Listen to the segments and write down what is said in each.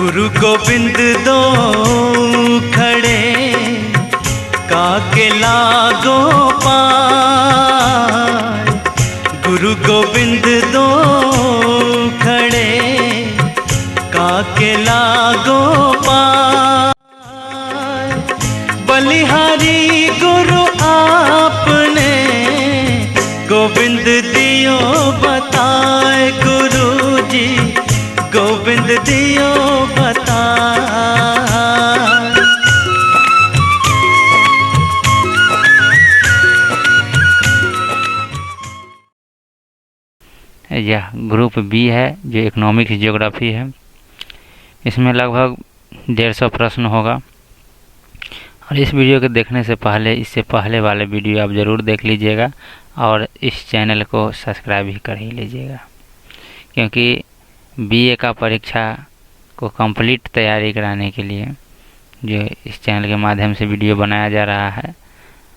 गुरु गोविंद दो खड़े काके लागो पार। गुरु गोविंद दो खड़े काके लागो पार। बलिहारी गुरु आपने गोविंद दियो बताए। गुरु जी गोविंद दियो बताए। यह ग्रुप बी है जो इकोनॉमिक्स ज्योग्राफी है। इसमें लगभग 150 प्रश्न होगा और इस वीडियो के देखने से पहले इससे पहले वाले वीडियो आप ज़रूर देख लीजिएगा और इस चैनल को सब्सक्राइब भी कर ही लीजिएगा, क्योंकि बीए का परीक्षा को कंप्लीट तैयारी कराने के लिए जो इस चैनल के माध्यम से वीडियो बनाया जा रहा है,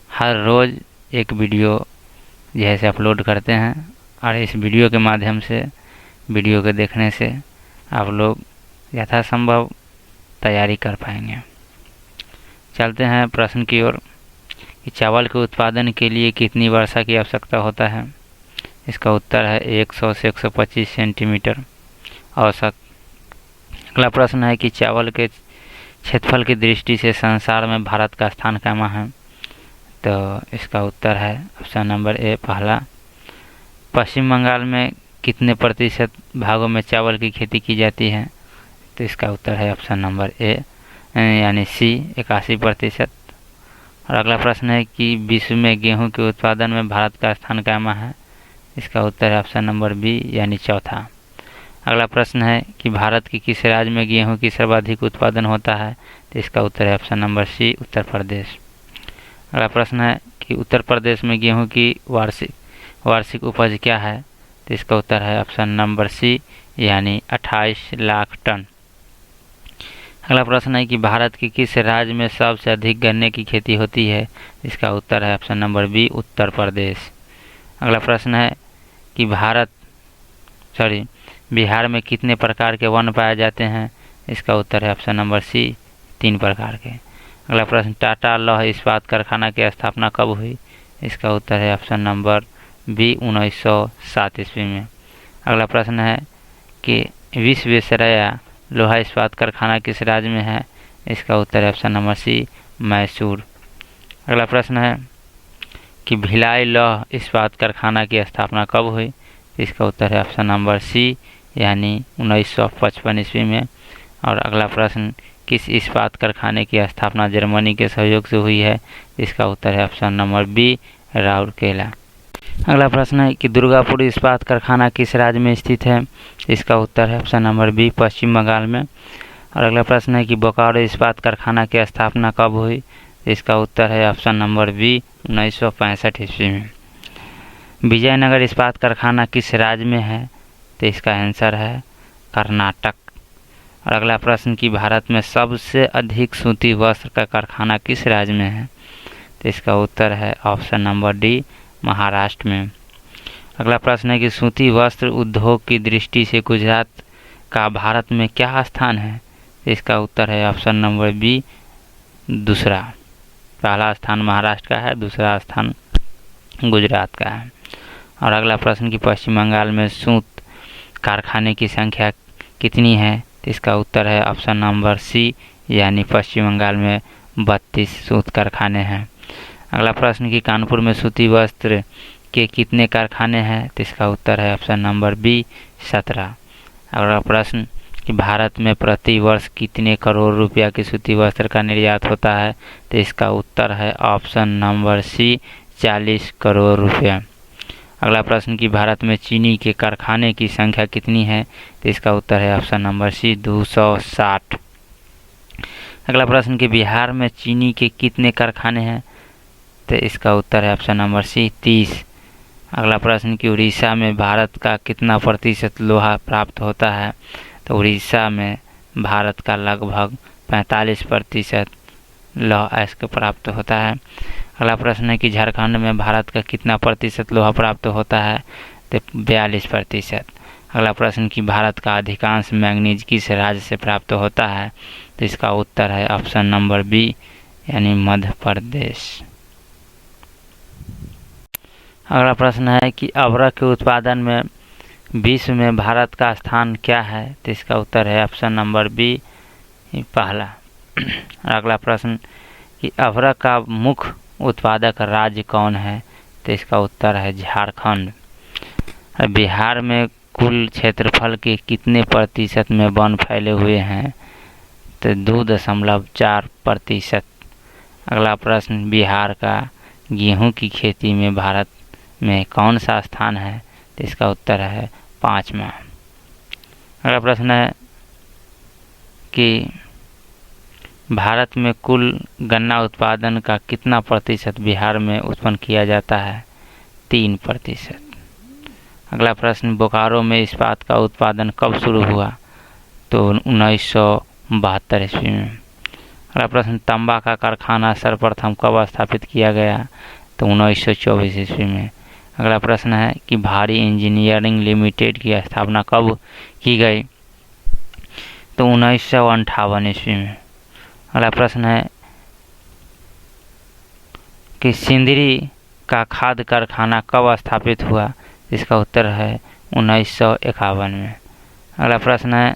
हर रोज़ एक वीडियो जैसे अपलोड करते हैं और इस वीडियो के माध्यम से वीडियो के देखने से आप लोग यथासंभव तैयारी कर पाएंगे। चलते हैं प्रश्न की ओर कि चावल के उत्पादन के लिए कितनी वर्षा की आवश्यकता होता है। इसका उत्तर है 100 से 125 सेंटीमीटर औसत। अगला प्रश्न है कि चावल के क्षेत्रफल की दृष्टि से संसार में भारत का स्थान कहाँ है। तो इसका उत्तर है ऑप्शन नंबर ए पहला। पश्चिम बंगाल में कितने प्रतिशत भागों में चावल की खेती की जाती है। तो इसका उत्तर है ऑप्शन नंबर ए यानी सी 81%। और अगला प्रश्न है कि विश्व में गेहूं के उत्पादन में भारत का स्थान कहाँ है। इसका उत्तर है ऑप्शन नंबर बी यानी चौथा। अगला प्रश्न है कि भारत के किस राज्य में गेहूं की सर्वाधिक उत्पादन होता है। तो इसका उत्तर है ऑप्शन नंबर सी उत्तर प्रदेश। अगला प्रश्न है कि उत्तर प्रदेश में गेहूं की वार्षिक उपज क्या है। तो इसका उत्तर है ऑप्शन नंबर सी यानी 28 लाख टन। अगला प्रश्न है कि भारत के किस राज्य में सबसे अधिक गन्ने की खेती होती है। इसका उत्तर है option number B Uttar Pradesh. अगला प्रश्न है कि बिहार में कितने प्रकार के वन पाए जाते हैं। इसका उत्तर है ऑप्शन नंबर सी 3 प्रकार के। अगला प्रश्न टाटा लौह इस्पात कारखाना की स्थापना कब हुई। इसका उत्तर है ऑप्शन नंबर बी 1907 ईस्वी में। अगला प्रश्न है कि विश्वेश्वरैया लोहा इस्पात कारखाना किस राज्य में है। इसका उत्तर है ऑप्शन नंबर सी मैसूर। अगला प्रश्न है कि भिलाई लौह इस्पात कारखाना की स्थापना कब हुई। इसका उत्तर है ऑप्शन नंबर सी यानी 1955 ईस्वी में। और अगला प्रश्न किस इस्पात कारखाने की स्थापना जर्मनी के सहयोग से हुई है। इसका उत्तर है ऑप्शन नंबर बी राउरकेला। अगला प्रश्न है कि दुर्गापुर इस्पात कारखाना किस राज्य में स्थित है। इसका उत्तर है ऑप्शन नंबर बी पश्चिम बंगाल में। और अगला प्रश्न है कि बोकारो इस्पात कारखाना की स्थापना कब हुई। इसका उत्तर है ऑप्शन नंबर बी 1965 ईस्वी में। विजयनगर इस्पात कारखाना किस राज्य में है। तो इसका आंसर है कर्नाटक। और अगला प्रश्न कि भारत में सबसे अधिक सूती वस्त्र का कारखाना किस राज्य में है। तो इसका उत्तर है ऑप्शन नंबर डी महाराष्ट्र में। अगला प्रश्न है कि सूती वस्त्र उद्योग की दृष्टि से गुजरात का भारत में क्या स्थान है। इसका उत्तर है ऑप्शन नंबर बी दूसरा। पहला स्थान महाराष्ट्र का है, दूसरा स्थान गुजरात का है। और अगला प्रश्न कि पश्चिम बंगाल में सूत कारखाने की संख्या कितनी है। तो इसका उत्तर है ऑप्शन नंबर सी यानी पश्चिम बंगाल में 32 सूत कारखाने हैं। अगला प्रश्न कि कानपुर में सूती वस्त्र के कितने कारखाने हैं। तो इसका उत्तर है ऑप्शन नंबर बी 17। अगला प्रश्न कि भारत में प्रति वर्ष कितने करोड़ रुपया की सूती वस्त्र का निर्यात होता है। तो इसका उत्तर है ऑप्शन नंबर सी 40 करोड़ रुपया। अगला प्रश्न कि भारत में चीनी के कारखाने की संख्या कितनी है। तो इसका उत्तर है ऑप्शन नंबर सी 260। अगला प्रश्न कि बिहार में चीनी के कितने कारखाने हैं। तो इसका उत्तर है ऑप्शन नंबर सी 30। अगला प्रश्न कि उड़ीसा में भारत का कितना प्रतिशत लोहा प्राप्त होता है। तो उड़ीसा में भारत का लगभग 45% लौह अयस्क प्राप्त होता है। अगला प्रश्न है कि झारखंड में भारत का कितना प्रतिशत लोहा प्राप्त होता है। तो 42%। अगला प्रश्न कि भारत का अधिकांश मैंगनीज किस राज्य से प्राप्त होता है? तो इसका उत्तर है ऑप्शन नंबर बी यानी मध्य प्रदेश। अगला प्रश्न है कि अबरख के उत्पादन में विश्व में भारत का स्थान क्या है? तो इसका उत्तर है ऑप्शन नंबर बी पहला। अगला प्रश्न कि अबरख का मुख्य उत्पादक राज्य कौन है? तो इसका उत्तर है झारखंड। बिहार में कुल क्षेत्रफल के कितने प्रतिशत में वन फैले हुए हैं? तो 2.4%। अगला प्रश्न बिहार का गेहूं की खेती में भारत में कौन सा स्थान है? तो इसका उत्तर है 5वां। अगला प्रश्न है कि भारत में कुल गन्ना उत्पादन का कितना प्रतिशत बिहार में उत्पन्न किया जाता है? 3%। अगला प्रश्न बोकारो में इस्पात का उत्पादन कब शुरू हुआ? तो 1972 ईस्वी में। अगला प्रश्न तांबा का कारखाना सर्वप्रथम कब स्थापित किया गया? तो 1924 ईस्वी में। अगला प्रश्न है कि भारी इंजीनियरिंग लिमिटेड की स्थापना कब की गई? तो 1958 ईस्वी में। अगला प्रश्न है कि सिंदरी का खाद्य कारखाना कब स्थापित हुआ? इसका उत्तर है 1951 में। अगला प्रश्न है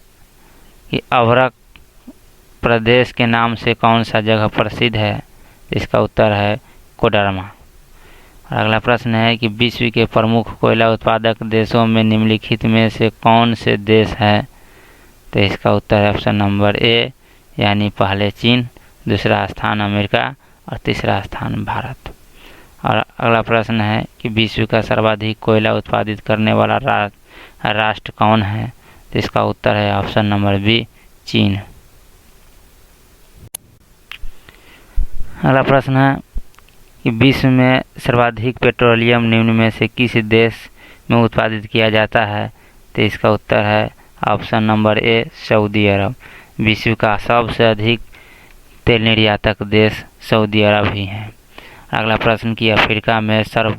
कि अबरख प्रदेश के नाम से कौन सा जगह प्रसिद्ध है? इसका उत्तर है कोडरमा। अगला प्रश्न है कि विश्व के प्रमुख कोयला उत्पादक देशों में निम्नलिखित में से कौन से देश है? तो इसका उत्तर है ऑप्शन नंबर ए यानी पहले चीन, दूसरा स्थान अमेरिका और तीसरा स्थान भारत। और अगला प्रश्न है कि विश्व का सर्वाधिक कोयला उत्पादित करने वाला राष्ट्र कौन है? तो इसका उत्तर है ऑप्शन नंबर बी चीन। अगला प्रश्न है कि विश्व में सर्वाधिक पेट्रोलियम निम्न में से किस देश में उत्पादित किया जाता है? तो इसका उत्तर है ऑप्शन नंबर ए सऊदी अरब। विश्व का सबसे अधिक तेल निर्यातक देश सऊदी अरब ही है। अगला प्रश्न कि अफ्रीका में सर्व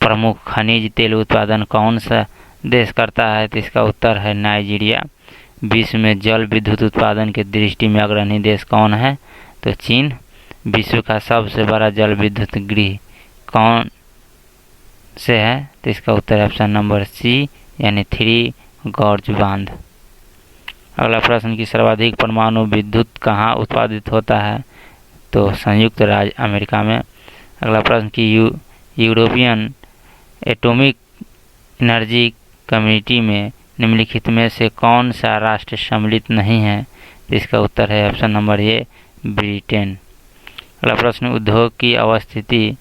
प्रमुख खनिज तेल उत्पादन कौन सा देश करता है? तो इसका उत्तर है नाइजीरिया। विश्व में जल विद्युत उत्पादन के दृष्टि में अग्रणी देश कौन है? तो चीन। विश्व का सबसे बड़ा जल विद्युत गृह कौन से है? तो इसका उत्तर ऑप्शन नंबर सी यानी 3 गॉर्ज बांध। अगला प्रश्न कि सर्वाधिक परमाणु विद्युत कहाँ उत्पादित होता है? तो संयुक्त राज्य अमेरिका में। अगला प्रश्न कि यूरोपियन एटॉमिक एनर्जी कम्युनिटी में निम्नलिखित में से कौन सा राष्ट्र सम्मिलित नहीं है? इसका उत्तर है ऑप्शन नंबर ए ब्रिटेन। अगला प्रश्न उद्योग की अवस्थिति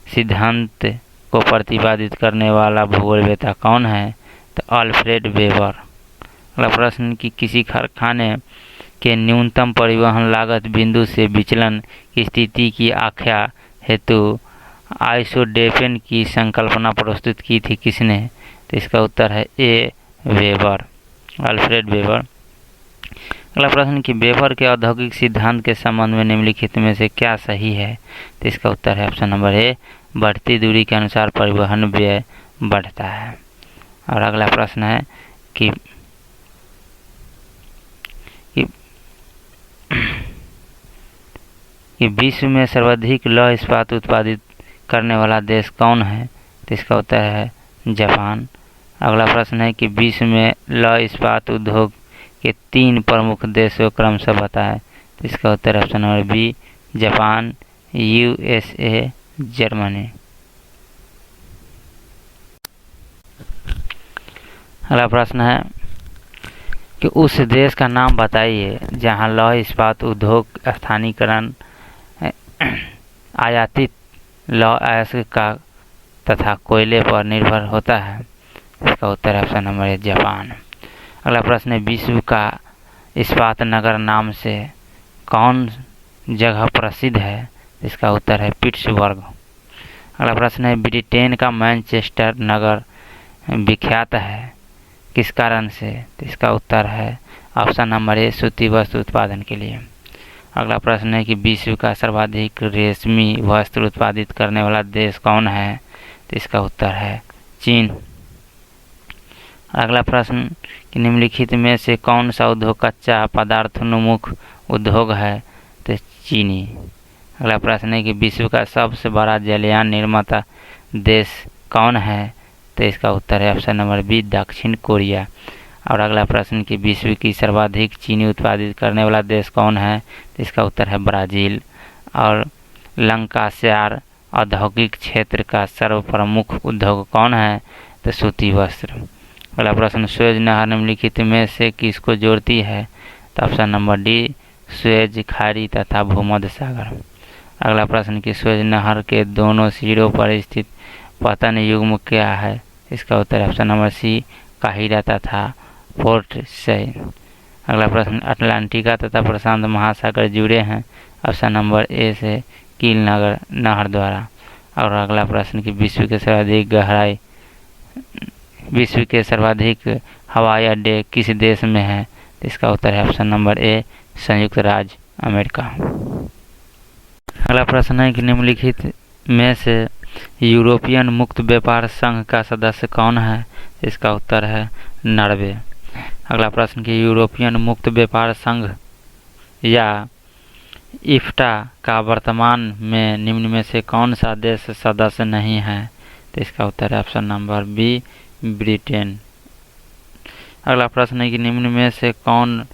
सिद्धांत को प्रतिपादित करने वाला भूगोलवेत्ता कौन है? तो अल्फ्रेड वेबर। अगला प्रश्न कि किसी कारखाने के न्यूनतम परिवहन लागत बिंदु से विचलन की स्थिति की आख्या हेतु आइसोडेफेन की संकल्पना प्रस्तुत की थी किसने? तो इसका उत्तर है ए वेबर, अल्फ्रेड वेबर। अगला प्रश्न कि वेबर के औद्योगिक सिद्धांत के संबंध में निम्नलिखित में से क्या सही है? तो इसका उत्तर है ऑप्शन नंबर ए बढ़ती दूरी के अनुसार परिवहन व्यय बढ़ता है। और अगला प्रश्न है कि विश्व में सर्वाधिक लौह इस्पात उत्पादित करने वाला देश कौन है? तो इसका उत्तर है जापान। अगला प्रश्न है कि विश्व में लौह इस्पात उद्योग के 3 प्रमुख देशों क्रमशः बताएं। तो इसका उत्तर option number B Japan, USA, Germany. अगला प्रश्न है कि उस देश का नाम बताइए जहां लौह इस्पात उद्योग स्थानीयकरण आयातित लौह अयस्क का तथा कोयले पर निर्भर होता है। इसका उत्तर है ऑप्शन नंबर ए जापान। अगला प्रश्न है विश्व का इस्पात नगर नाम से कौन जगह प्रसिद्ध है? इसका उत्तर है पिट्सबर्ग। अगला प्रश्न है ब्रिटेन का मैनचेस्टर नगर विख्यात है किस कारण से? तो इसका उत्तर है ऑप्शन नंबर ए सूती वस्त्र उत्पादन के लिए। अगला प्रश्न है कि विश्व का सर्वाधिक रेशमी वस्त्र उत्पादित करने वाला देश कौन है? तो इसका उत्तर है चीन। अगला प्रश्न कि निम्नलिखित में से कौन सा उद्योग कच्चा पदार्थोन्मुख उद्योग है? तो चीनी। अगला प्रश्न है कि विश्व का सबसे बड़ा जलयान निर्माता देश कौन है? तो इसका उत्तर है ऑप्शन नंबर बी, दक्षिण कोरिया। और अगला प्रश्न कि विश्व की सर्वाधिक चीनी उत्पादित करने वाला देश कौन है? तो इसका उत्तर है ब्राज़ील। और लंकाशायर औद्योगिक क्षेत्र का सर्वप्रमुख उद्योग कौन है? तो सूती वस्त्र। अगला प्रश्न, सुएज नहर निम्नलिखित में से किसको जोड़ती है? तो ऑप्शन नंबर डी, सुएज खाड़ी तथा भूमध्य सागर। अगला प्रश्न कि सुएज नहर के दोनों सिरों पर स्थित पतन युग्म क्या है? इसका उत्तर ऑप्शन नंबर सी, काहिरा तथा पोर्ट सईद। अगला प्रश्न, अटलांटिका तथा प्रशांत महासागर जुड़े हैं? ऑप्शन नंबर ए से कील नहर द्वारा। और अगला प्रश्न कि विश्व के सर्वाधिक हवाई अड्डे किस देश में है? इसका उत्तर है ऑप्शन नंबर ए, संयुक्त राज्य अमेरिका। अगला प्रश्न है कि निम्नलिखित में से यूरोपियन मुक्त व्यापार संघ का सदस्य कौन है? इसका उत्तर है नॉर्वे। अगला प्रश्न कि यूरोपियन मुक्त व्यापार संघ या इफ्टा का वर्तमान में निम्न में से कौन सा देश सदस्य नहीं है? तो इसका उत्तर है ऑप्शन नंबर बी, ब्रिटेन। अगला प्रश्न है कि निम्न में से कौन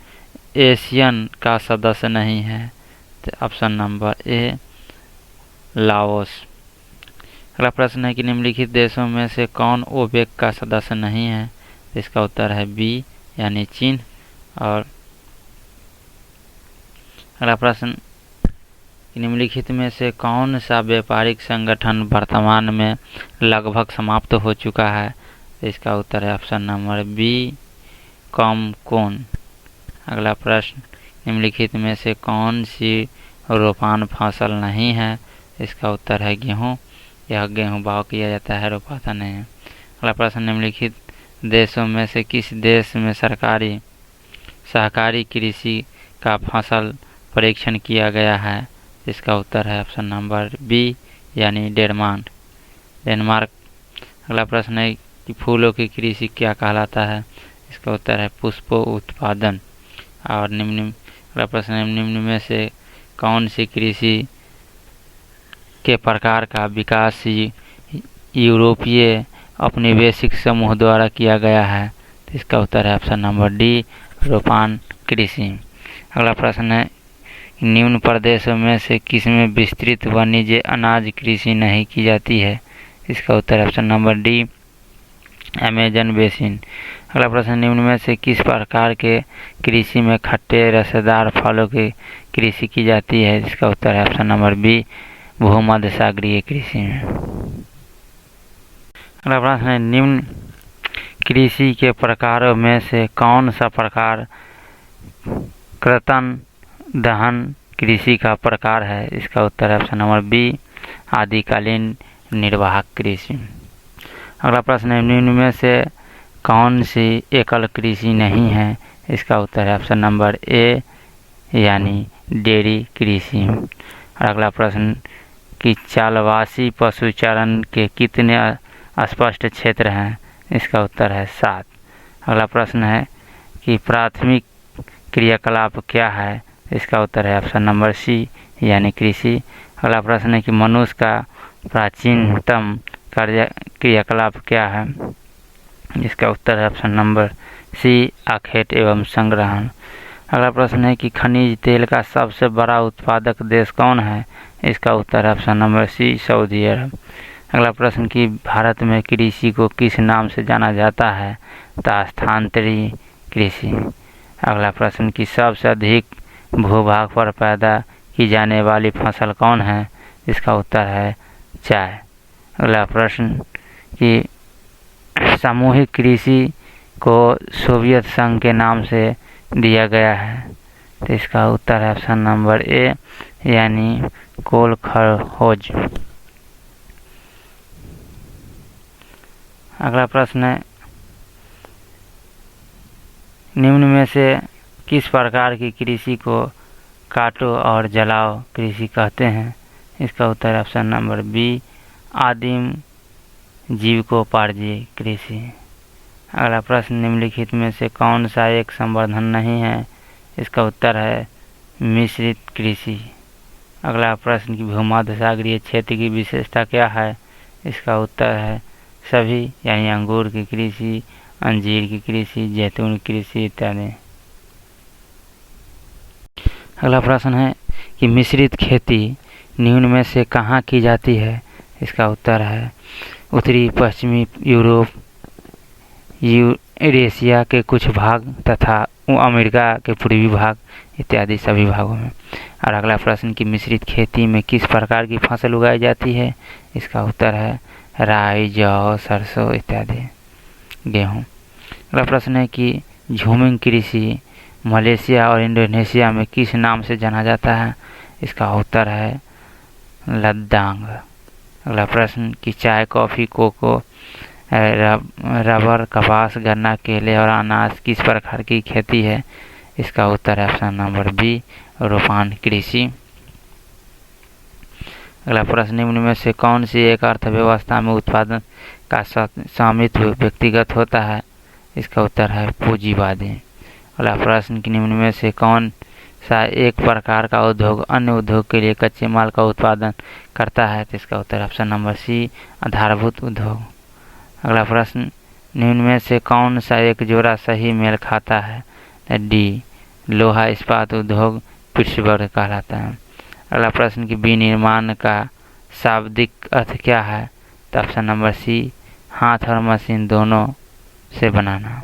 एशियन का सदस्य नहीं है? तो ऑप्शन नंबर ए, लाओस। अगला प्रश्न है कि निम्नलिखित देशों में से कौन ओपेक का सदस्य नहीं है? तो इसका उत्तर है बी, यानी चीन। और अगला प्रश्न, निम्नलिखित में से कौन सा व्यापारिक संगठन वर्तमान में लगभग समाप्त हो चुका है? तो इसका उत्तर है ऑप्शन नंबर बी, कॉमकोन। अगला प्रश्न, निम्नलिखित में से कौन सी रोपान फसल नहीं है? इसका उत्तर है गेहूँ। यह गेहूँ बाव किया जाता है, रोपाता नहीं है। अगला प्रश्न, निम्नलिखित देशों में से किस देश में सहकारी कृषि का फसल परीक्षण किया गया है? इसका उत्तर है ऑप्शन नंबर बी, यानी डेनमार्क। अगला प्रश्न है कि फूलों की कृषि क्या कहलाता है? इसका उत्तर है पुष्प उत्पादन। और अगला प्रश्न है, निम्न में से कौन सी कृषि के प्रकार का विकास यूरोपीय औपनिवेशिक समूह द्वारा किया गया है? तो इसका उत्तर है ऑप्शन नंबर डी, रोपान कृषि। अगला प्रश्न है, निम्न प्रदेशों में से किसमें विस्तृत वाणिज्य अनाज कृषि नहीं की जाती है? इसका उत्तर है option number D, Amazon basin. अगला प्रश्न, निम्न में से किस प्रकार के कृषि में खट्टे रसेदार फलों की कृषि की जाती है? इसका उत्तर है ऑप्शन नंबर बी, भूमध्य सागरीय कृषि में। अगला प्रश्न है, निम्न कृषि के प्रकारों में से कौन सा प्रकार कृंतक दहन कृषि का प्रकार है? इसका उत्तर है ऑप्शन नंबर बी, आदिकालीन निर्वाहक कृषि। अगला प्रश्न है, निम्न में से कौन सी एकल कृषि नहीं है? इसका उत्तर है ऑप्शन नंबर ए, यानी डेयरी कृषि। और अगला प्रश्न कि चालवासी पशुचारण के कितने स्पष्ट क्षेत्र हैं? इसका उत्तर है 7। अगला प्रश्न है कि प्राथमिक क्रियाकलाप क्या है? इसका उत्तर है ऑप्शन नंबर सी, यानी कृषि। अगला प्रश्न है कि मनुष्य का प्राचीनतम क्रियाकलाप क्या है? इसका उत्तर है ऑप्शन नंबर सी, आखेट एवं संग्रहण। अगला प्रश्न है कि खनिज तेल का सबसे बड़ा उत्पादक देश कौन है? इसका उत्तर है ऑप्शन नंबर सी, सऊदी अरब। अगला प्रश्न कि भारत में कृषि को किस नाम से जाना जाता है? तो स्थानांतरित कृषि। अगला प्रश्न कि सबसे अधिक भूभाग पर पैदा की जाने वाली फसल कौन है? इसका उत्तर है चाय। अगला प्रश्न कि सामूहिक कृषि को सोवियत संघ के नाम से दिया गया है? तो इसका उत्तर है ऑप्शन नंबर ए, यानी कोलखरहोज। अगला प्रश्न है, निम्न में से किस प्रकार की कृषि को काटो और जलाओ कृषि कहते हैं? इसका उत्तर है ऑप्शन नंबर बी, आदिम जीविकोपार्जित कृषि। अगला प्रश्न, निम्नलिखित में से कौन सा एक संवर्धन नहीं है? इसका उत्तर है मिश्रित कृषि। अगला प्रश्न की भूमध्य सागरीय क्षेत्र की विशेषता क्या है? इसका उत्तर है सभी, यानी अंगूर की कृषि, अंजीर की कृषि, जैतून की कृषि इत्यादि। अगला प्रश्न है कि मिश्रित खेती निम्न में से कहाँ की जाती है? इसका उत्तर है उत्तरी पश्चिमी यूरोप, यूरेशिया के कुछ भाग तथा अमेरिका के पूर्वी भाग इत्यादि सभी भागों में। और अगला प्रश्न कि मिश्रित खेती में किस प्रकार की फसल उगाई जाती है? इसका उत्तर है राई, जौ, सरसों इत्यादि, गेहूँ। अगला प्रश्न है कि झूमिंग कृषि मलेशिया और इंडोनेशिया में किस नाम से जाना जाता है? इसका उत्तर है लद्दांग। अगला प्रश्न कि चाय, कॉफ़ी, कोको, रबर, कपास, गन्ना, केले और अनाज किस प्रकार की खेती है? इसका उत्तर है ऑप्शन नंबर बी, रोपान कृषि। अगला प्रश्न, निम्न में से कौन सी एक अर्थव्यवस्था में उत्पादन का स्वामित्व व्यक्तिगत होता है? इसका उत्तर है पूंजीवादी। अगला प्रश्न कि निम्न में से कौन सा एक प्रकार का उद्योग अन्य उद्योग के लिए कच्चे माल का उत्पादन करता है? तो इसका उत्तर ऑप्शन नंबर सी, आधारभूत उद्योग। अगला प्रश्न, निम्न में से कौन सा एक जोड़ा सही मेल खाता है? डी, लोहा इस्पात उद्योग पिट्सबर्ग कहलाता है। अगला प्रश्न कि विनिर्माण का शाब्दिक अर्थ क्या है? तो ऑप्शन नंबर सी, हाथ और मशीन दोनों से बनाना।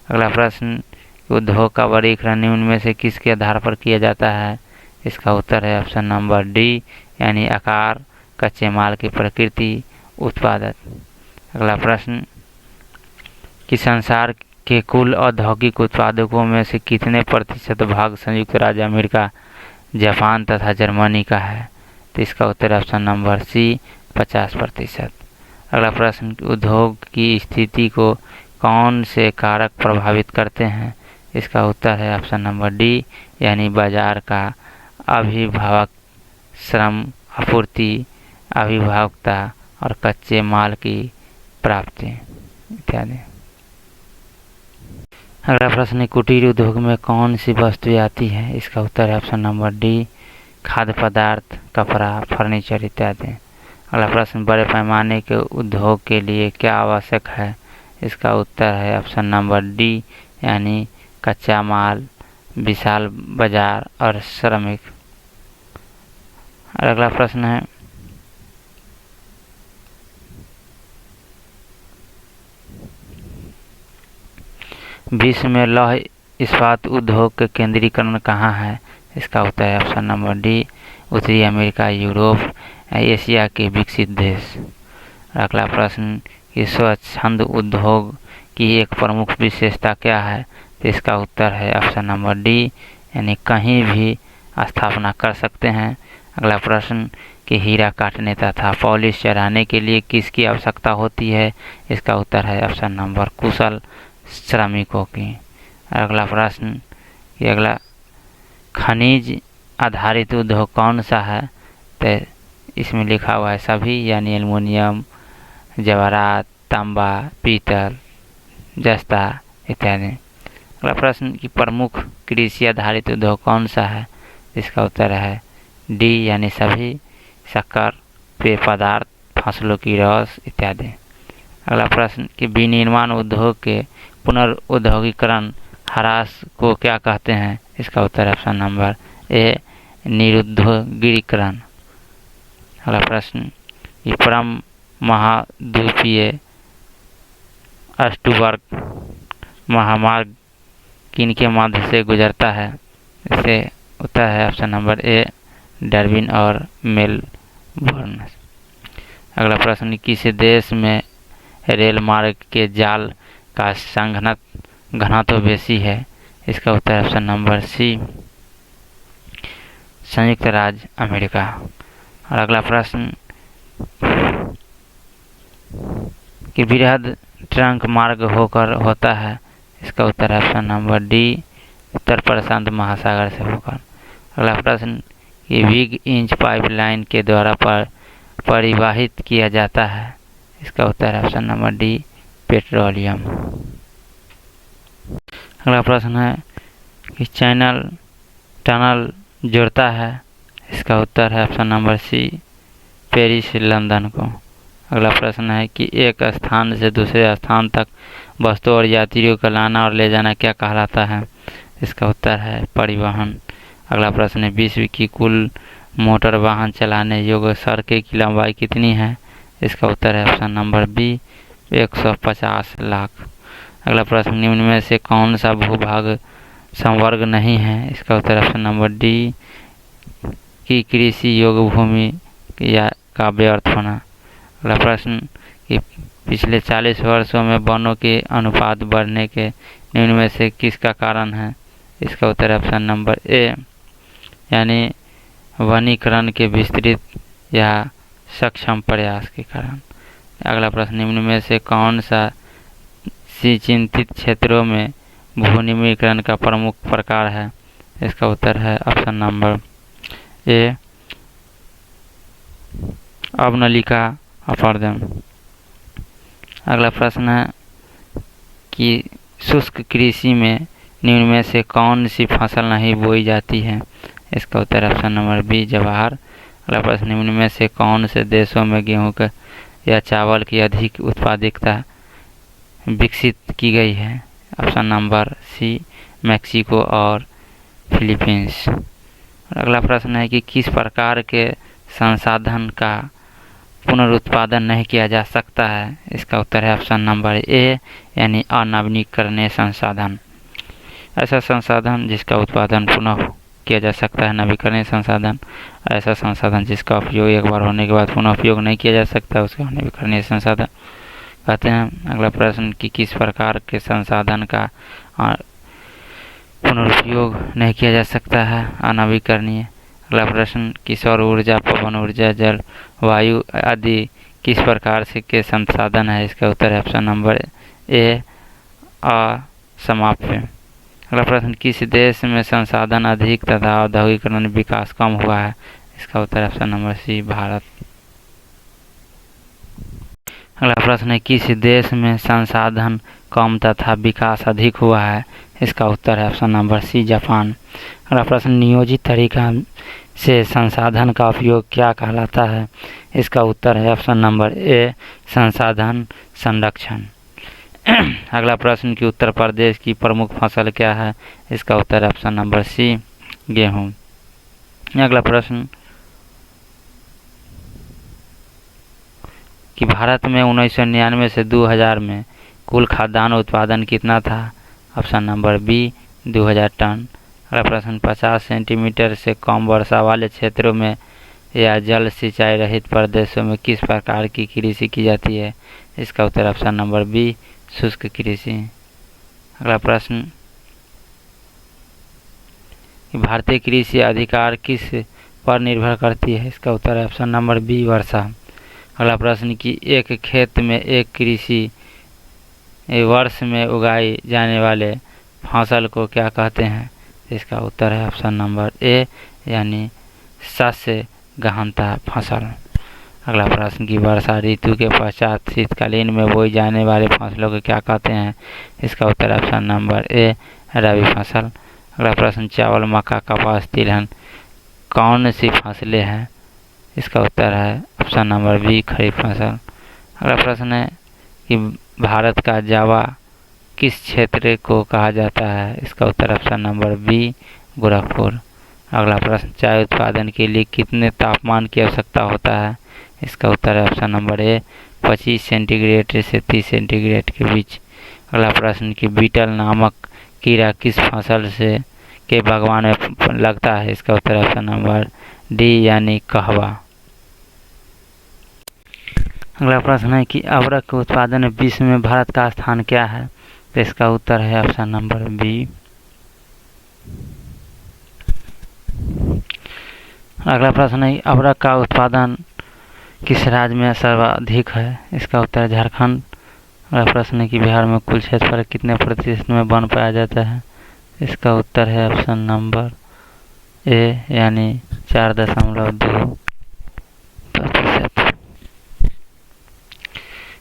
अगला प्रश्न, उद्योग का वर्गीकरण निम्न में से किसके आधार पर किया जाता है? इसका उत्तर है ऑप्शन नंबर डी, यानी आकार, कच्चे माल की प्रकृति, उत्पादक। अगला प्रश्न कि संसार के कुल औद्योगिक उत्पादकों में से कितने प्रतिशत भाग संयुक्त राज्य अमेरिका, जापान तथा जर्मनी का है? तो इसका उत्तर ऑप्शन नंबर सी, 50%। अगला प्रश्न, उद्योग की स्थिति को कौन से कारक प्रभावित करते हैं? इसका उत्तर है ऑप्शन नंबर डी, यानी बाजार का अभिभावक, श्रम, आपूर्ति, अभिभावकता और कच्चे माल की प्राप्ति इत्यादि। अगला प्रश्न, कुटीर उद्योग में कौन सी वस्तुएं आती हैं? इसका उत्तर है ऑप्शन नंबर डी, खाद्य पदार्थ, कपड़ा, फर्नीचर इत्यादि। अगला प्रश्न, बड़े पैमाने के उद्योग के लिए क्या आवश्यक है? इसका उत्तर है ऑप्शन नंबर डी, यानी कच्चा माल, विशाल बाजार और श्रमिक। अगला प्रश्न है विश्व में लौह इस्पात उद्योग के केंद्रीकरण कहाँ है? इसका उत्तर है ऑप्शन नंबर डी, उत्तरी अमेरिका, यूरोप, एशिया के विकसित देश। अगला प्रश्न कि स्वच्छंद उद्योग की एक प्रमुख विशेषता क्या है? तो इसका उत्तर है ऑप्शन नंबर डी, यानी कहीं भी स्थापना कर सकते हैं। अगला प्रश्न कि हीरा काटने तथा पॉलिश चढ़ाने के लिए किसकी आवश्यकता होती है? इसका उत्तर है ऑप्शन नंबर कुशल श्रमिकों की। अगला प्रश्न कि अगला खनिज आधारित उद्योग कौन सा है? तो इसमें लिखा हुआ है सभी, यानी एल्युमिनियम, जवाहरात, तांबा, पीतल, जस्ता इत्यादि। अगला प्रश्न कि प्रमुख कृषि आधारित उद्योग कौन सा है? इसका उत्तर है डी, यानी सभी, शक्कर, पेय पदार्थ, फसलों की रस इत्यादि। अगला प्रश्न कि विनिर्माण उद्योग के पुनर्उद्योगीकरण ह्रास को क्या कहते हैं? इसका उत्तर है ऑप्शन नंबर ए, निरुद्योगीकरण। अगला प्रश्न कि परम महाद्वीपीय अष्टवर्ग महामार्ग किनके मध्य से गुजरता है? इससे उत्तर है ऑप्शन नंबर ए, डार्विन और मेलबोर्न। अगला प्रश्न, किस देश में रेल मार्ग के जाल का घनत्व बेसी है? इसका उत्तर है ऑप्शन नंबर सी, संयुक्त राज्य अमेरिका। और अगला प्रश्न कि वृहद ट्रंक मार्ग होकर होता है? इसका उत्तर है ऑप्शन नंबर डी, उत्तर प्रशांत महासागर से होकर। अगला प्रश्न कि बिग इंच पाइपलाइन के द्वारा परिवाहित किया जाता है? इसका उत्तर है ऑप्शन नंबर डी, पेट्रोलियम। अगला प्रश्न है कि चैनल टनल जोड़ता है, इसका उत्तर है option number C, Paris London को। अगला प्रश्न है कि एक स्थान से दूसरे स्थान तक वस्तु और यात्रियों को लाना और ले जाना क्या कहलाता है, इसका उत्तर है परिवहन। अगला प्रश्न है विश्व की कुल मोटर वाहन चलाने योग्य सड़कें की लंबाई कितनी है, इसका उत्तर है ऑप्शन नंबर बी, 150 लाख। अगला प्रश्न निम्न में से कौन सा भूभाग संवर्ग नहीं है, इसका उत्तर ऑप्शन नंबर डी, की कृषि योग्य भूमि या का व्यर्थ होना। अगला प्रश्न कि पिछले 40 वर्षों में वनों के अनुपात बढ़ने के निम्न में से किसका कारण है, इसका उत्तर ऑप्शन नंबर ए, यानी वनीकरण के विस्तृत या सक्षम प्रयास के कारण। अगला प्रश्न निम्न में से कौन सा चिंतित क्षेत्रों में भूनिर्मीकरण का प्रमुख प्रकार है, इसका उत्तर है ऑप्शन नंबर ए, अवनलिका अपर्दम। अगला प्रश्न है कि शुष्क कृषि में निम्न में से कौन सी फसल नहीं बोई जाती है, इसका उत्तर ऑप्शन नंबर बी, जवाहर। अगला प्रश्न निम्न में से कौन से देशों में गेहूं का या चावल की अधिक उत्पादकता विकसित की गई है, ऑप्शन नंबर सी, मैक्सिको और फिलीपींस। अगला प्रश्न है कि किस प्रकार के संसाधन का पुनरुत्पादन नहीं किया जा सकता है, इसका उत्तर है ऑप्शन नंबर ए, यानी अनवीनीकरणीय संसाधन। ऐसा संसाधन जिसका उत्पादन पुनः किया जा सकता है। नवीकरणीय संसाधन ऐसा संसाधन जिसका उपयोग एक बार होने के बाद पुनः उपयोग नहीं किया जा सकता, उसका नवीकरणीय संसाधन कहते हैं। अगला प्रश्न कि किस प्रकार के संसाधन का पुनरुपयोग नहीं किया जा सकता है, अनवीकरणीय। अगला प्रश्न कि सौर ऊर्जा, पवन ऊर्जा, जल, वायु आदि किस प्रकार से के संसाधन है, इसका उत्तर है ऑप्शन नंबर ए, असमाप्य। अगला प्रश्न किस देश में संसाधन अधिक तथा औद्योगिकरण विकास कम हुआ है, इसका उत्तर है ऑप्शन नंबर सी, भारत। अगला प्रश्न है किस देश में संसाधन कम तथा विकास अधिक हुआ है, इसका उत्तर है ऑप्शन नंबर सी, जापान। अगला प्रश्न नियोजित तरीका से संसाधन का उपयोग क्या कहलाता है, इसका उत्तर है ऑप्शन नंबर ए, संसाधन संरक्षण। अगला प्रश्न कि उत्तर प्रदेश की प्रमुख फसल क्या है, इसका उत्तर है ऑप्शन नंबर सी, गेहूँ। अगला प्रश्न कि भारत में 1999 से 2000 में कुल खाद्यान्न उत्पादन कितना था, ऑप्शन नंबर बी, 2000 टन। अगला प्रश्न 50 सेंटीमीटर से कम वर्षा वाले क्षेत्रों में या जल सिंचाई रहित प्रदेशों में किस प्रकार की कृषि की जाती है, इसका उत्तर ऑप्शन नंबर बी, शुष्क कृषि। अगला प्रश्न भारतीय कृषि अधिकार किस पर निर्भर करती है, इसका उत्तर है ऑप्शन नंबर बी, वर्षा। अगला प्रश्न कि एक खेत में एक कृषि वर्ष में उगाई जाने वाले फसल को क्या कहते हैं, इसका उत्तर है ऑप्शन नंबर ए, यानी शस्य गहनता फसल। अगला प्रश्न की वर्षा ऋतु के पश्चात शीतकालीन में बोई जाने वाले फसलों को क्या कहते हैं, इसका उत्तर ऑप्शन नंबर ए, रबी फसल। अगला प्रश्न चावल, मक्का, कपास, तिलहन कौन सी फसलें हैं, इसका उत्तर है ऑप्शन नंबर बी, खरीफ फसल। अगला प्रश्न है कि भारत का जावा किस क्षेत्र को कहा जाता है, इसका उत्तर ऑप्शन नंबर बी, गोरखपुर। अगला प्रश्न चाय उत्पादन के लिए कितने तापमान की आवश्यकता होता है, इसका उत्तर है ऑप्शन नंबर ए, 25 सेंटीग्रेड से 30 सेंटीग्रेड के बीच। अगला प्रश्न कि बीटल नामक कीड़ा किस फसल से के बागवान में लगता है, इसका उत्तर ऑप्शन नंबर डी, यानी कहवा। अगला प्रश्न है कि अदरक के उत्पादन में विश्व में भारत का स्थान क्या है, तो इसका उत्तर है ऑप्शन नंबर बी। अगला प्रश्न है अदरक का उत्पादन किस राज्य में सर्वाधिक है, इसका उत्तर है झारखंड। अगला प्रश्न है कि बिहार में कुल क्षेत्र पर कितने प्रतिशत में वन पाया जाता है, इसका उत्तर है ऑप्शन नंबर ए, यानी 4.2%।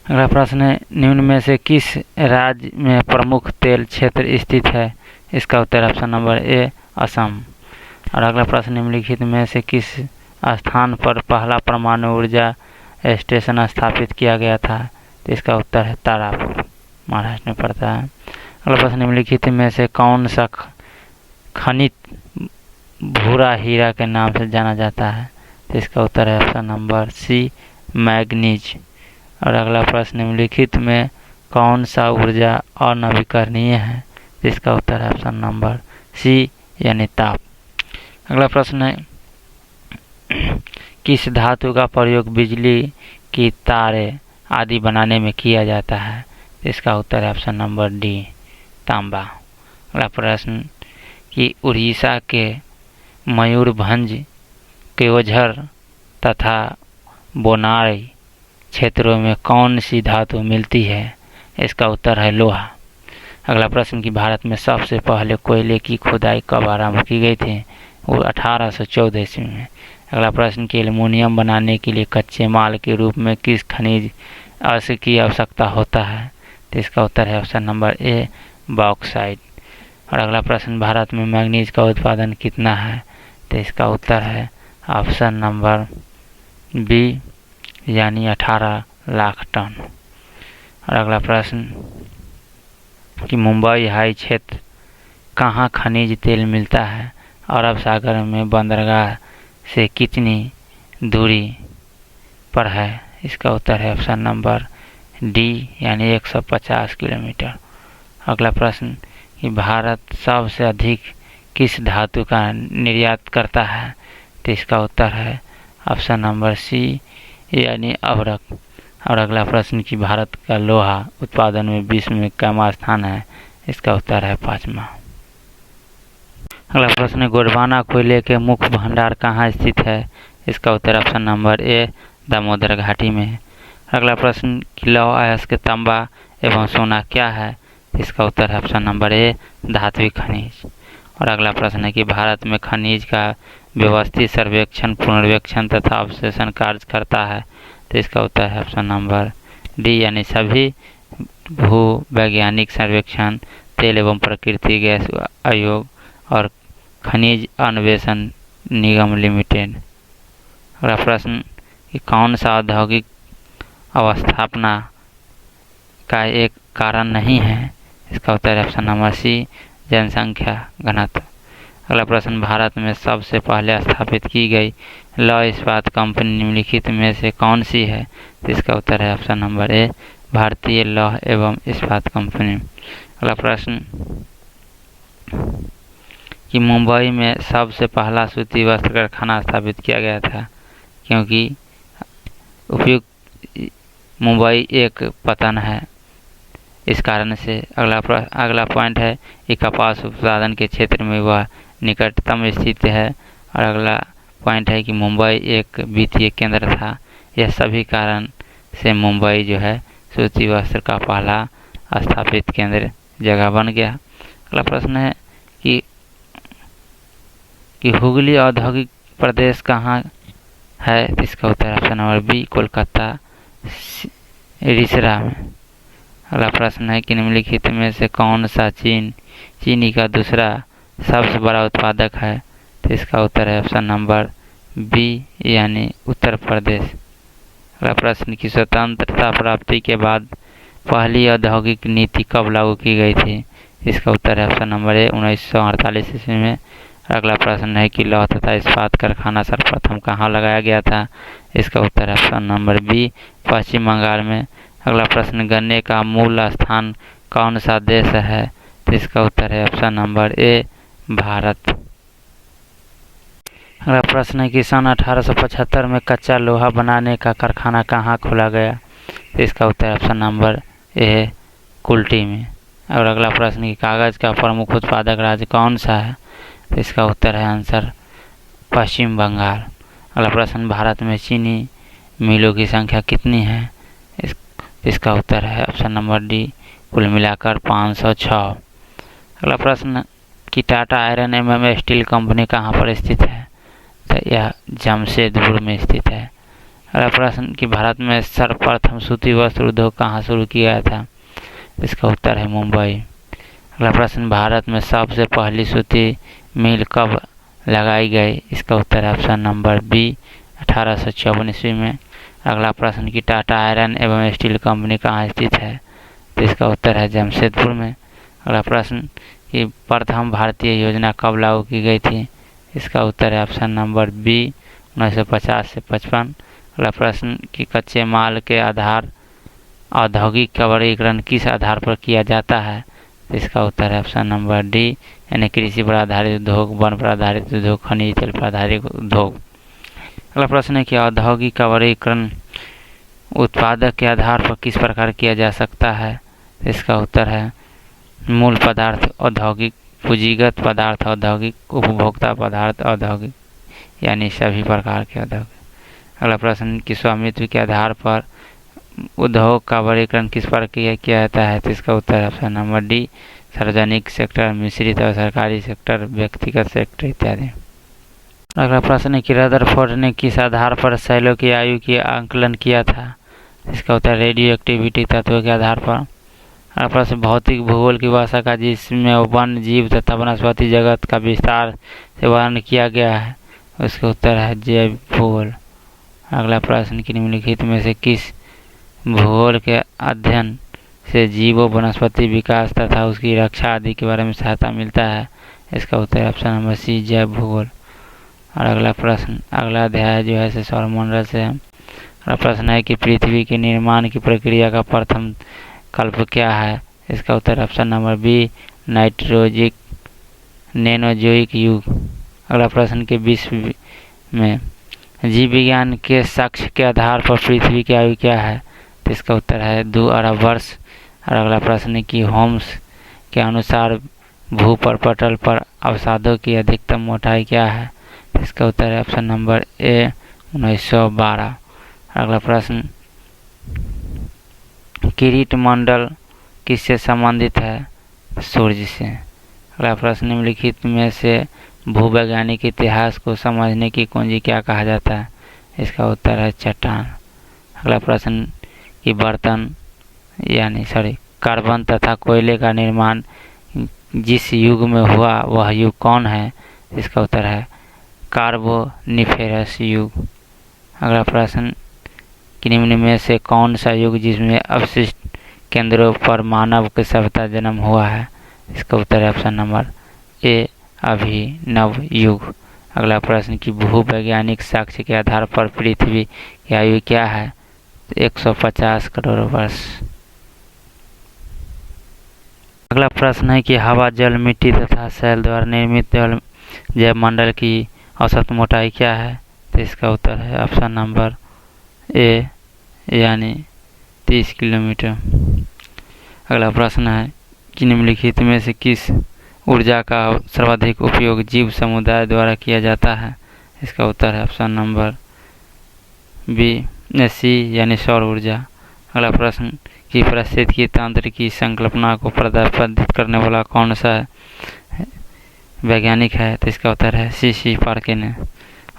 अगला प्रश्न है, निम्न में से किस राज्य में प्रमुख तेल क्षेत्र स्थित है? इसका उत्तर ऑप्शन नंबर ए असम। और अगला प्रश्न, निम्नलिखित में से किस स्थान पर पहला परमाणु ऊर्जा स्टेशन स्थापित किया गया था? तो इसका उत्तर है तारापुर, महाराष्ट्र में पड़ता है। अगला प्रश्न, निम्नलिखित में से कौन सा खनिज भूरा हीरा के नाम से जाना जाता है? तो इसका उत्तर है ऑप्शन नंबर सी मैग्नीज। और अगला प्रश्न, निम्नलिखित में कौन सा ऊर्जा अनवीकरणीय है? तो इसका उत्तर है ऑप्शन नंबर सी यानी ताप। अगला प्रश्न है, किस धातु का प्रयोग बिजली की तारें आदि बनाने में किया जाता है? इसका उत्तर है ऑप्शन नंबर डी तांबा। अगला प्रश्न, कि उड़ीसा के मयूरभंज, केओझर तथा बोनाई क्षेत्रों में कौन सी धातु मिलती है? इसका उत्तर है लोहा। अगला प्रश्न, कि भारत में सबसे पहले कोयले की खुदाई कब आरंभ की गई थी? वो 1814 ईस्वी में। अगला प्रश्न, कि एल्युमिनियम बनाने के लिए कच्चे माल के रूप में किस खनिज अयस्क की आवश्यकता होता है? तो इसका उत्तर है ऑप्शन नंबर ए बॉक्साइट। और अगला प्रश्न, भारत में मैंगनीज का उत्पादन कितना है? तो इसका उत्तर है ऑप्शन नंबर बी यानी 18 लाख टन। और अगला प्रश्न, कि मुंबई हाई क्षेत्र कहाँ खनिज तेल मिलता है? अरब सागर में बंदरगाह से कितनी दूरी पर है? इसका उत्तर है ऑप्शन नंबर डी यानी 150 किलोमीटर। अगला प्रश्न, कि भारत सबसे अधिक किस धातु का निर्यात करता है? तो इसका उत्तर है ऑप्शन नंबर सी यानी अभ्रक। और अगला प्रश्न, कि भारत का लोहा उत्पादन में विश्व में कमा स्थान है? इसका उत्तर है 5वां। अगला प्रश्न, गोंडवाना कोयले के मुख्य भंडार कहाँ स्थित है? इसका उत्तर ऑप्शन नंबर ए दामोदर घाटी में। अगला प्रश्न, कि लौह अयस्क तांबा एवं सोना क्या है? इसका उत्तर है ऑप्शन नंबर ए धात्विक खनिज। और अगला प्रश्न है, कि भारत में खनिज का व्यवस्थित सर्वेक्षण, पुनर्वेक्षण तथा अवशोषण कार्य करता है? तो इसका उत्तर है ऑप्शन नंबर डी यानी सभी भू वैज्ञानिक सर्वेक्षण, तेल एवं प्राकृतिक गैस आयोग और खनिज अन्वेषण निगम लिमिटेड। अगला प्रश्न, कि कौन सा औद्योगिक अवस्थापना का एक कारण नहीं है? इसका उत्तर है ऑप्शन नंबर सी जनसंख्या घनत्व। अगला प्रश्न, भारत में सबसे पहले स्थापित की गई लौह इस्पात कंपनी निम्नलिखित में से कौन सी है? तो इसका उत्तर है ऑप्शन नंबर ए भारतीय लौह एवं इस्पात कंपनी। अगला प्रश्न, कि मुंबई में सबसे पहला सूती वस्त्र कारखाना स्थापित किया गया था क्योंकि उपयुक्त मुंबई एक पतन है, इस कारण से। अगला पॉइंट है कि कपास उत्पादन के क्षेत्र में वह निकटतम स्थित है। और अगला पॉइंट है कि मुंबई एक वित्तीय केंद्र था। यह सभी कारण से मुंबई जो है सूती वस्त्र का पहला स्थापित केंद्र जगह बन गया। अगला प्रश्न है कि हुगली औद्योगिक प्रदेश कहाँ है? इसका उत्तर option number B Kolkata Rishra में। अगला प्रश्न है कि निम्नलिखित में से कौन सा चीनी का दूसरा सबसे बड़ा उत्पादक है? तो इसका उत्तर है ऑप्शन नंबर बी यानी उत्तर प्रदेश। अगला प्रश्न, की स्वतंत्रता प्राप्ति के बाद पहली औद्योगिक नीति कब लागू की गई थी? इसका उत्तर है ऑप्शन नंबर ए 1948 ईस्वी में। अगला प्रश्न है कि लौह तथा इस्पात कारखाना सर्वप्रथम कहाँ लगाया गया था? इसका उत्तर है ऑप्शन नंबर बी पश्चिम बंगाल में। अगला प्रश्न, गन्ने का मूल स्थान कौन सा देश है? तो इसका उत्तर है ऑप्शन नंबर ए भारत। अगला प्रश्न है कि सन 1875 में कच्चा लोहा बनाने का कारखाना कहाँ खोला गया? तो इसका उत्तर ऑप्शन नंबर ए कुल्टी में। और अगला प्रश्न कि कागज का प्रमुख उत्पादक राज्य कौन सा है? तो इसका उत्तर है आंसर पश्चिम बंगाल। अगला प्रश्न, भारत में चीनी मिलों की संख्या कितनी है? इसका उत्तर है ऑप्शन नंबर डी कुल मिलाकर 506। अगला प्रश्न कि टाटा आयरन एवं स्टील कंपनी कहाँ पर स्थित है? तो यह जमशेदपुर में स्थित है। अगला प्रश्न कि भारत में सर्वप्रथम सूती वस्त्र उद्योग कहाँ शुरू किया गया था? इसका उत्तर है मुंबई। अगला प्रश्न भारत में सबसे पहली सूती मिल कब लगाई गई? इसका उत्तर है ऑप्शन नंबर बी 1854 ईस्वी में। अगला प्रश्न कि टाटा आयरन एवं स्टील कंपनी कहाँ स्थित है? तो इसका उत्तर है जमशेदपुर में। अगला प्रश्न कि प्रथम भारतीय योजना कब लागू की गई थी? इसका उत्तर है ऑप्शन नंबर बी 1950 से 55। अगला प्रश्न कि कच्चे माल के आधार औद्योगिक वर्गीकरण किस आधार पर किया जाता है? तो इसका उत्तर है ऑप्शन नंबर डी यानी कृषि पर आधारित उद्योग, वन पर आधारित उद्योग, खनिज तेल पर आधारित उद्योग। अगला प्रश्न है कि औद्योगिक वर्गीकरण उत्पादक के आधार पर किस प्रकार किया जा सकता है? तो इसका उत्तर है मूल पदार्थ औद्योगिक, पूंजीगत पदार्थ औद्योगिक, उपभोक्ता पदार्थ औद्योगिक, यानी सभी प्रकार के औद्योगिक। अगला प्रश्न कि स्वामित्व के आधार पर उद्योग का वर्गीकरण किस प्रकार किया जाता है? तो इसका उत्तर है ऑप्शन नंबर डी सार्वजनिक सेक्टर, मिश्रित और सरकारी सेक्टर, व्यक्तिगत सेक्टर इत्यादि। अगला प्रश्न है कि रदरफोर्ड ने किस आधार पर सेलों की आयु की आंकलन किया था? इसका उत्तर रेडियो एक्टिविटी तत्व के आधार पर। अगला प्रश्न भौतिक भूगोल की भाषा का जिसमें वन्य जीव तथा वनस्पति जगत का विस्तार से वर्णन किया गया है, उसका उत्तर है जैव भूगोल। अगला प्रश्न कि निम्नलिखित में से किस भूगोल के अध्ययन से जीवों, वनस्पति विकास तथा उसकी रक्षा आदि के बारे में सहायता मिलता है? इसका उत्तर है ऑप्शन नंबर सी जैव भूगोल। और अगला प्रश्न, अगला अध्याय जो है सौरमंडल से है। अगला प्रश्न है कि पृथ्वी के निर्माण की प्रक्रिया का प्रथम कल्प क्या है? इसका उत्तर ऑप्शन नंबर बी नाइट्रोजिक नेनोजोइक युग। अगला प्रश्न के विश्व में जीव विज्ञान के साक्ष्य के आधार पर पृथ्वी की आयु क्या है? तो इसका उत्तर है 2 अरब वर्ष। और अगला प्रश्न कि होम्स के अनुसार भूपटल पर अवसादों की अधिकतम मोटाई क्या है? तो इसका उत्तर है ऑप्शन नंबर ए 1912। अगला प्रश्न किरीट मंडल किससे संबंधित है? सूर्य से। अगला प्रश्न निम्नलिखित में से भूवैज्ञानिक इतिहास को समझने की कुंजी क्या कहा जाता है? इसका उत्तर है चट्टान। अगला प्रश्न कि बर्तन कार्बन तथा कोयले का निर्माण जिस युग में हुआ वह युग कौन है? इसका उत्तर है कार्बोनिफेरस युग। अगला प्रश्न कि निम्न में से कौन सा युग जिसमें अवशिष्ट केंद्रों पर मानव की सभ्यता जन्म हुआ है? इसका उत्तर है ऑप्शन नंबर ए अभिनव युग। अगला प्रश्न कि भूवैज्ञानिक साक्ष्य के आधार पर पृथ्वी की आयु क्या है? 150 करोड़ वर्ष। अगला प्रश्न है कि हवा, जल, मिट्टी तथा सेल द्वारा निर्मित जैव मंडल की औसत मोटाई क्या है? तो इसका उत्तर है ऑप्शन नंबर ए यानी 30 किलोमीटर। अगला प्रश्न है कि निम्नलिखित में से किस ऊर्जा का सर्वाधिक उपयोग जीव समुदाय द्वारा किया जाता है? इसका उत्तर है ऑप्शन नंबर बी सी यानी सौर ऊर्जा। अगला प्रश्न कि पारिस्थितिकी तंत्र की संकल्पना को प्रतिपादित करने वाला कौन सा वैज्ञानिक है? तो इसका उत्तर है सी पार्किन।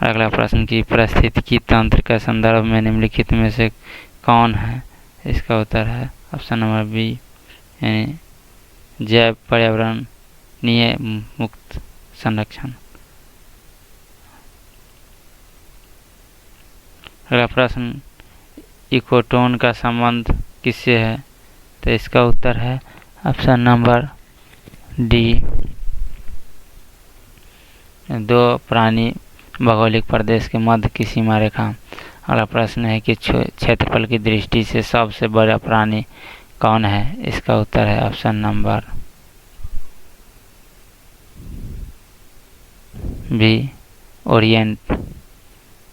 अगला प्रश्न कि पारिस्थितिकी तंत्र के संदर्भ में निम्नलिखित में से कौन है? इसका उत्तर है ऑप्शन नंबर बी यानी जैव पर्यावरणीय मुक्त संरक्षण। अगला प्रश्न इकोटोन का संबंध किससे है? तो इसका उत्तर है ऑप्शन नंबर डी 2 प्राणी भौगोलिक प्रदेश के मध्य की सीमा रेखा। अगला प्रश्न है कि क्षेत्रफल की दृष्टि से सबसे बड़ा प्राणी कौन है? इसका उत्तर है ऑप्शन नंबर बी ओरिएंट।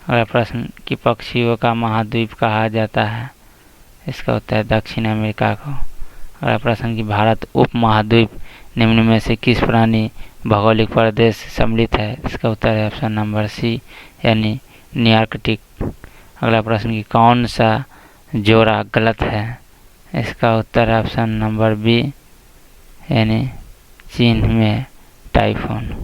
अगला प्रश्न कि पक्षियों का महाद्वीप कहा जाता है? इसका उत्तर है दक्षिण अमेरिका को। अगला प्रश्न कि भारत उप महाद्वीप निम्न में से किस प्राणी भौगोलिक प्रदेश सम्मिलित है? इसका उत्तर है ऑप्शन नंबर सी यानी न्यार्कटिक। अगला प्रश्न कि कौन सा जोड़ा गलत है? इसका उत्तर है ऑप्शन नंबर बी यानी चीन में टाइफून।